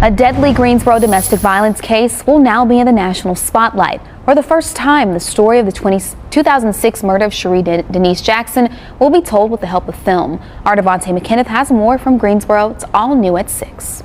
A deadly Greensboro domestic violence case will now be in the national spotlight. For the first time, the story of the 2006 murder of Sherri Denise Jackson will be told with the help of film. Our Devontae McKenneth has more from Greensboro. It's all new at 6.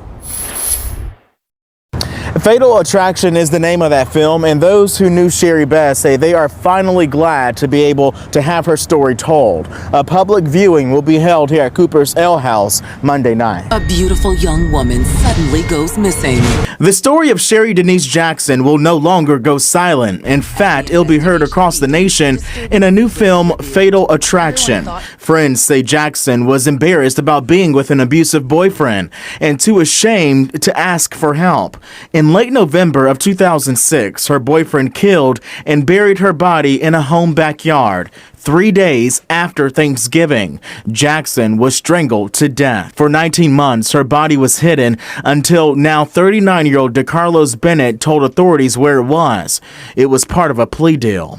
Fatal Attraction is the name of that film, and those who knew Sherri best say they are finally glad to be able to have her story told. A public viewing will be held here at Cooper's Ale House Monday night. A beautiful young woman suddenly goes missing. The story of Sherri Denise Jackson will no longer go silent. In fact, it'll be heard across the nation in a new film, Fatal Attraction. Friends say Jackson was embarrassed about being with an abusive boyfriend and too ashamed to ask for help. In late November of 2006, her boyfriend killed and buried her body in a home backyard. 3 days after Thanksgiving, Jackson was strangled to death. For 19 months, her body was hidden until now 39-year-old DeCarlo Bennett told authorities where it was. It was part of a plea deal.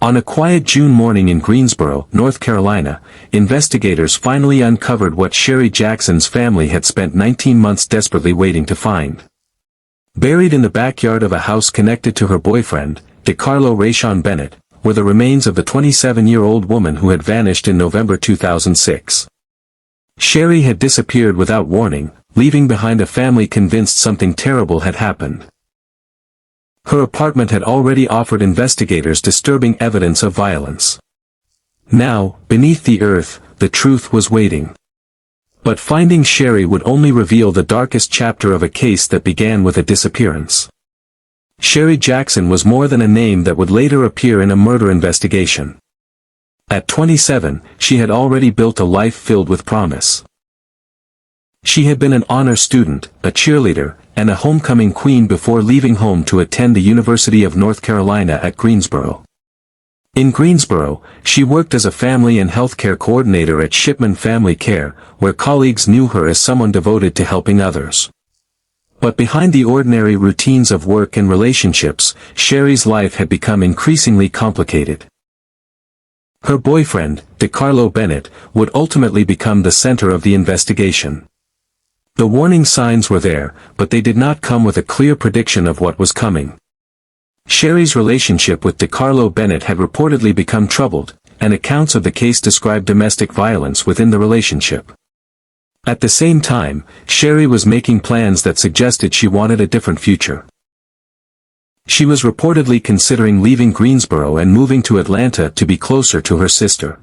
On a quiet June morning in Greensboro, North Carolina, investigators finally uncovered what Sherri Jackson's family had spent 19 months desperately waiting to find. Buried in the backyard of a house connected to her boyfriend, DeCarlo Rayshaun Bennett, were the remains of the 27-year-old woman who had vanished in November 2006. Sherri had disappeared without warning, leaving behind a family convinced something terrible had happened. Her apartment had already offered investigators disturbing evidence of violence. Now, beneath the earth, the truth was waiting. But finding Sherri would only reveal the darkest chapter of a case that began with a disappearance. Sherri Jackson was more than a name that would later appear in a murder investigation. At 27, she had already built a life filled with promise. She had been an honor student, a cheerleader, and a homecoming queen before leaving home to attend the University of North Carolina at Greensboro. In Greensboro, she worked as a family and healthcare coordinator at Shipman Family Care, where colleagues knew her as someone devoted to helping others. But behind the ordinary routines of work and relationships, Sherri's life had become increasingly complicated. Her boyfriend, DeCarlo Bennett, would ultimately become the center of the investigation. The warning signs were there, but they did not come with a clear prediction of what was coming. Sherri's relationship with DeCarlo Bennett had reportedly become troubled, and accounts of the case described domestic violence within the relationship. At the same time, Sherri was making plans that suggested she wanted a different future. She was reportedly considering leaving Greensboro and moving to Atlanta to be closer to her sister.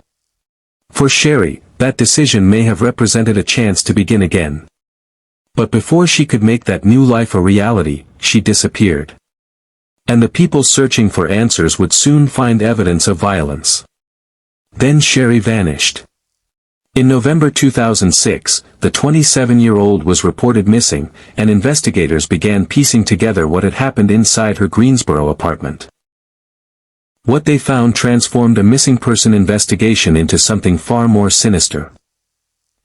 For Sherri, that decision may have represented a chance to begin again. But before she could make that new life a reality, she disappeared. And the people searching for answers would soon find evidence of violence. Then Sherri vanished. In November 2006, the 27-year-old was reported missing, and investigators began piecing together what had happened inside her Greensboro apartment. What they found transformed a missing person investigation into something far more sinister.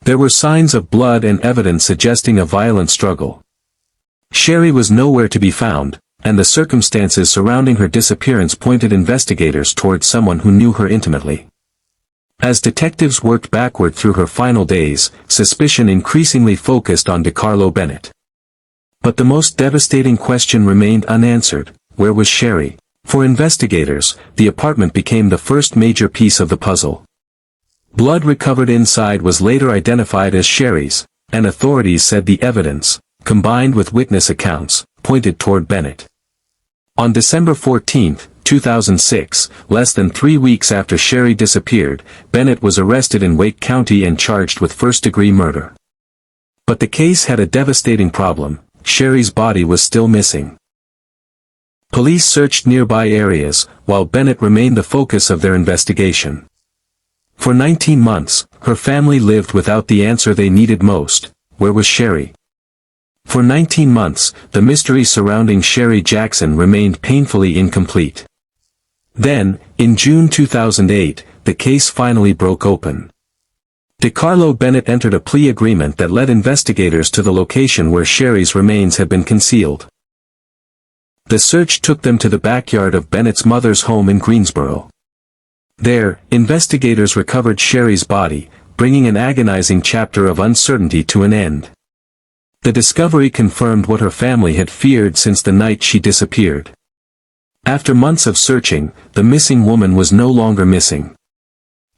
There were signs of blood and evidence suggesting a violent struggle. Sherri was nowhere to be found, and the circumstances surrounding her disappearance pointed investigators towards someone who knew her intimately. As detectives worked backward through her final days, suspicion increasingly focused on DeCarlo Bennett. But the most devastating question remained unanswered: where was Sherri? For investigators, the apartment became the first major piece of the puzzle. Blood recovered inside was later identified as Sherri's, and authorities said the evidence, combined with witness accounts, pointed toward Bennett. On December 14, 2006, less than 3 weeks after Sherri disappeared, Bennett was arrested in Wake County and charged with first-degree murder. But the case had a devastating problem: Sherri's body was still missing. Police searched nearby areas, while Bennett remained the focus of their investigation. For 19 months, her family lived without the answer they needed most: where was Sherri? For 19 months, the mystery surrounding Sherri Jackson remained painfully incomplete. Then, in June 2008, the case finally broke open. DeCarlo Bennett entered a plea agreement that led investigators to the location where Sherri's remains had been concealed. The search took them to the backyard of Bennett's mother's home in Greensboro. There, investigators recovered Sherri's body, bringing an agonizing chapter of uncertainty to an end. The discovery confirmed what her family had feared since the night she disappeared. After months of searching, the missing woman was no longer missing.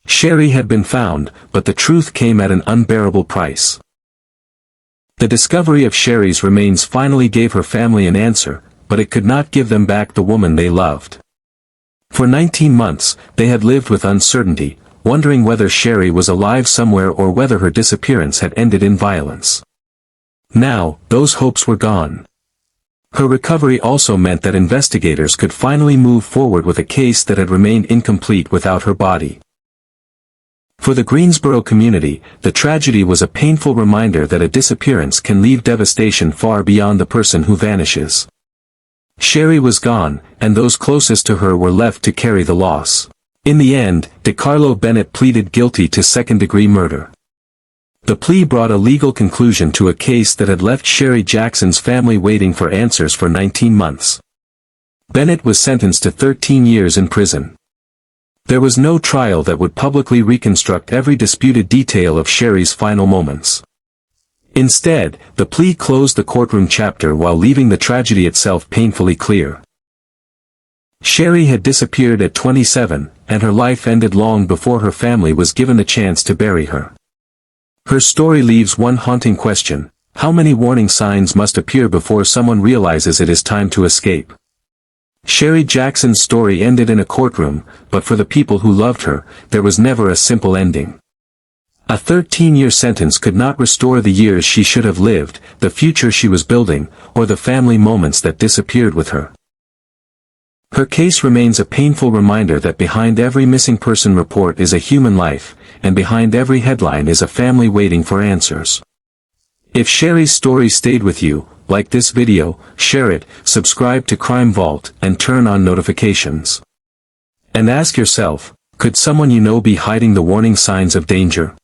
Sherri had been found, but the truth came at an unbearable price. The discovery of Sherri's remains finally gave her family an answer, but it could not give them back the woman they loved. For 19 months, they had lived with uncertainty, wondering whether Sherri was alive somewhere or whether her disappearance had ended in violence. Now, those hopes were gone. Her recovery also meant that investigators could finally move forward with a case that had remained incomplete without her body. For the Greensboro community, the tragedy was a painful reminder that a disappearance can leave devastation far beyond the person who vanishes. Sherri was gone, and those closest to her were left to carry the loss. In the end, DeCarlo Bennett pleaded guilty to second-degree murder. The plea brought a legal conclusion to a case that had left Sherri Jackson's family waiting for answers for 19 months. Bennett was sentenced to 13 years in prison. There was no trial that would publicly reconstruct every disputed detail of Sherri's final moments. Instead, the plea closed the courtroom chapter while leaving the tragedy itself painfully clear. Sherri had disappeared at 27, and her life ended long before her family was given the chance to bury her. Her story leaves one haunting question: how many warning signs must appear before someone realizes it is time to escape? Sherri Jackson's story ended in a courtroom, but for the people who loved her, there was never a simple ending. A 13-year sentence could not restore the years she should have lived, the future she was building, or the family moments that disappeared with her. Her case remains a painful reminder that behind every missing person report is a human life, and behind every headline is a family waiting for answers. If Sherri's story stayed with you, like this video, share it, subscribe to Crime Vault, and turn on notifications. And ask yourself, could someone you know be hiding the warning signs of danger?